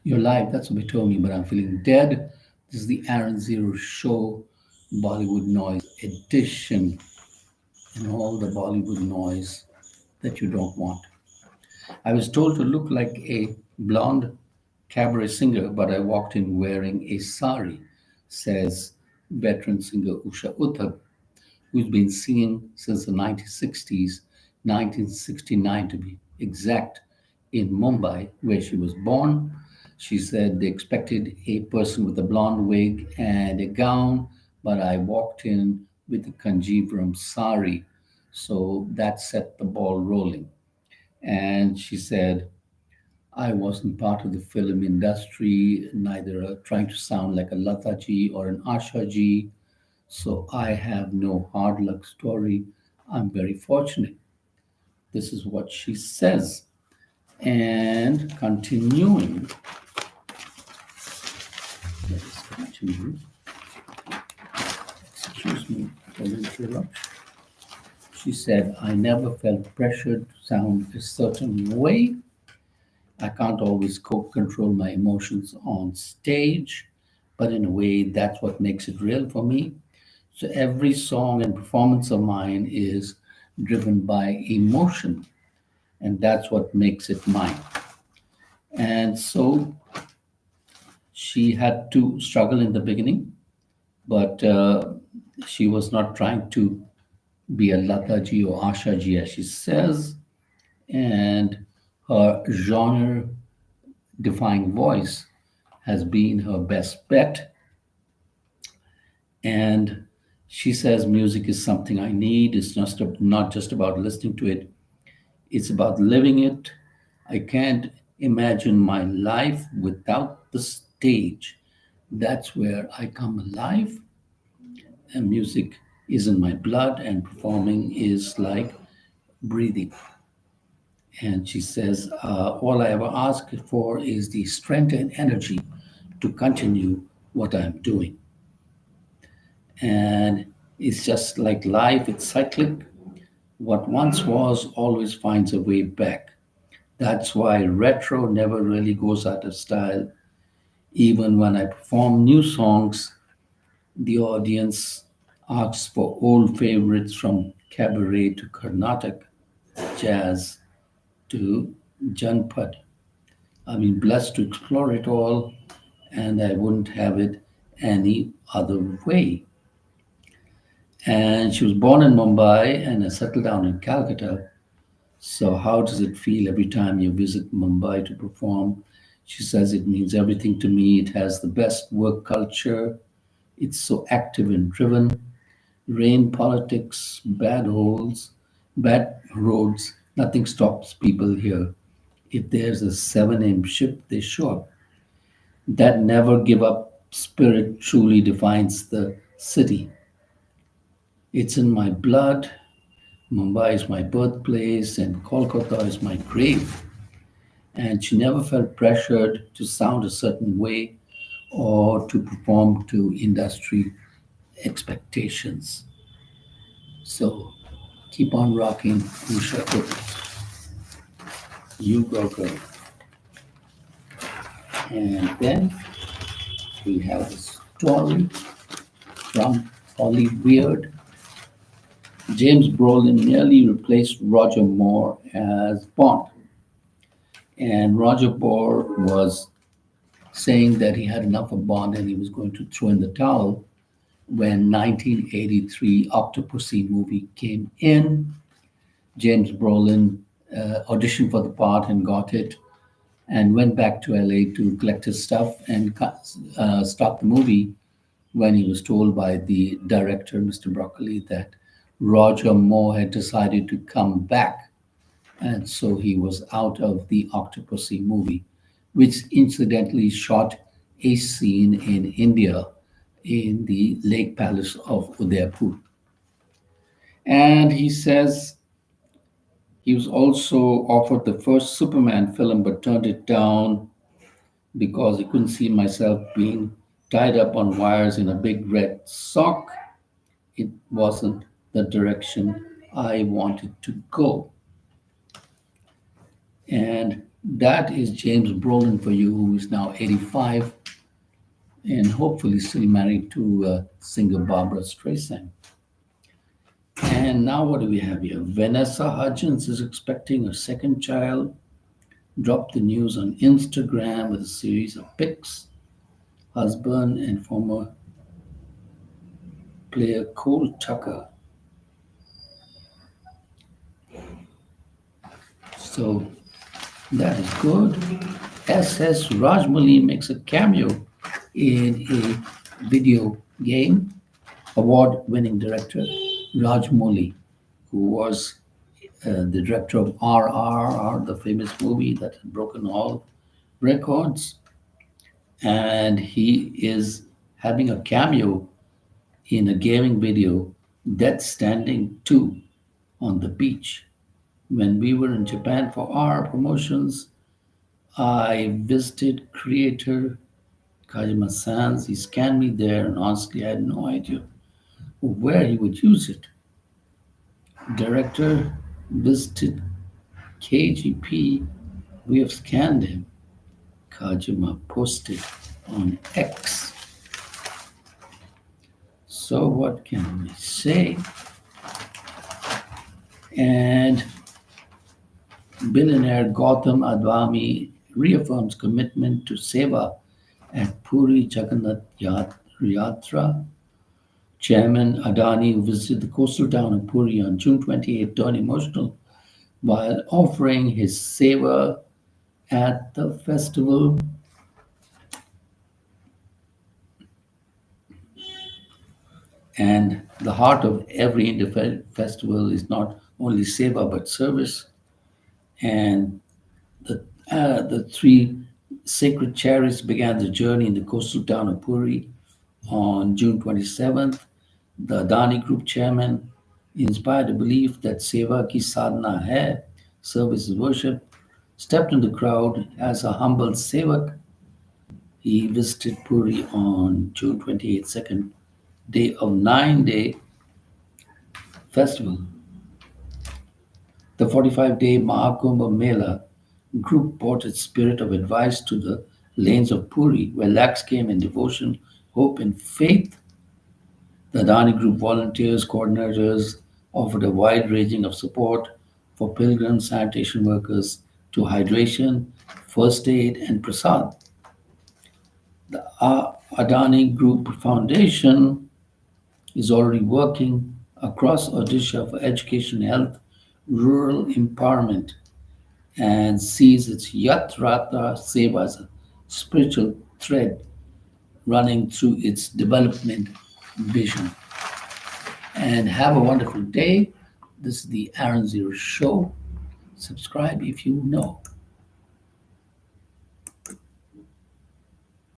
You're live, that's what they told me, but I'm feeling dead. This is the Aaron Zero Show, Bollywood Noise edition, and all the Bollywood noise that you don't want. I was told to look like a blonde cabaret singer, but I walked in wearing a sari, says veteran singer Usha Utthap, who's been singing since the 1960s, 1969 to be exact, in Mumbai, where she was born. She said they expected a person with a blonde wig and a gown, but I walked in with a Kanjivaram sari. So that set the ball rolling. And she said, I wasn't part of the film industry, neither trying to sound like a Lata ji or an Asha ji. So I have no hard luck story. I'm very fortunate. This is what she says. And continuing, let us continue. Excuse me for the interruption. She said, I never felt pressured to sound a certain way. I can't always control my emotions on stage, but in a way, that's what makes it real for me. So every song and performance of mine is driven by emotion, and that's what makes it mine. And so she had to struggle in the beginning, but she was not trying to be a Lataji or Ashaji, as she says, and her genre defying voice has been her best bet. And she says music is something I need. It's not just about listening to it, it's about living it. I can't imagine my life without the stage. That's where I come alive, and music is in my blood, and performing is like breathing. And she says, all I ever ask for is the strength and energy to continue what I'm doing. And it's just like life, it's cyclic. What once was always finds a way back. That's why retro never really goes out of style. Even when I perform new songs, the audience asks for old favorites from cabaret to Carnatic jazz to Janpad. I've been blessed to explore it all, and I wouldn't have it any other way. And she was born in Mumbai and has settled down in Calcutta. So, how does it feel every time you visit Mumbai to perform? She says it means everything to me. It has the best work culture. It's so active and driven. Rain politics, bad holes, bad roads, nothing stops people here. If there's a 7 a.m. ship, they show up. That never give up spirit truly defines the city. It's in my blood. Mumbai is my birthplace, and Kolkata is my grave. And she never felt pressured to sound a certain way or to perform to industry expectations. So keep on rocking, Usha Uttar. You go, girl. And then we have a story from Hollywood. James Brolin nearly replaced Roger Moore as Bond. And Roger Moore was saying that he had enough of Bond and he was going to throw in the towel when 1983 Octopussy movie came in. James Brolin auditioned for the part and got it, and went back to LA to collect his stuff and stop the movie when he was told by the director, Mr. Broccoli, that Roger Moore had decided to come back. And so he was out of the Octopussy movie, which incidentally shot a scene in India in the Lake Palace of Udaipur. And he says he was also offered the first Superman film but turned it down because he couldn't see myself being tied up on wires in a big red sock. It wasn't the direction I wanted to go. And That is James Brolin for you, who is now 85 and hopefully still married to singer Barbara Streisand. And now what do we have here? Vanessa Hudgens is expecting her second child. Dropped the news on Instagram with a series of pics. Husband and former player Cole Tucker. So that is good. SS Rajmouli makes a cameo in a video game. Award-winning director Rajmouli, who was the director of RRR, the famous movie that had broken all records, and he is having a cameo in a gaming video, Death Standing 2, on the beach. When we were in Japan for our promotions, I visited creator Kajima Sans. He scanned me there, and honestly, I had no idea where he would use it. Director visited KGP. We have scanned him. Kajima posted on X. So, what can we say? And billionaire Gautam Advani reaffirms commitment to Seva at Puri Jagannath Yatra. Chairman Adani, who visited the coastal town of Puri on June 28, turned emotional while offering his Seva at the festival. And the heart of every India festival is not only Seva but service. And the three sacred chariots began the journey in the coastal town of Puri on June 27th. The Adani Group chairman inspired a belief that Seva ki sadhana hai, service is worship, stepped in the crowd as a humble sevak. He visited Puri on June 28th, second day of 9-day festival. The 45-day Mahakumbh Mela group brought its spirit of advice to the lanes of Puri, where lakhs came in devotion, hope, and faith. The Adani Group volunteers, coordinators offered a wide ranging of support for pilgrims, sanitation workers, to hydration, first aid, and prasad. The Adani Group Foundation is already working across Odisha for education, health, rural empowerment, and sees its Yatrata Seva as a spiritual thread running through its development vision. And have a wonderful day. This is the Aaron Zero Show. Subscribe if you know.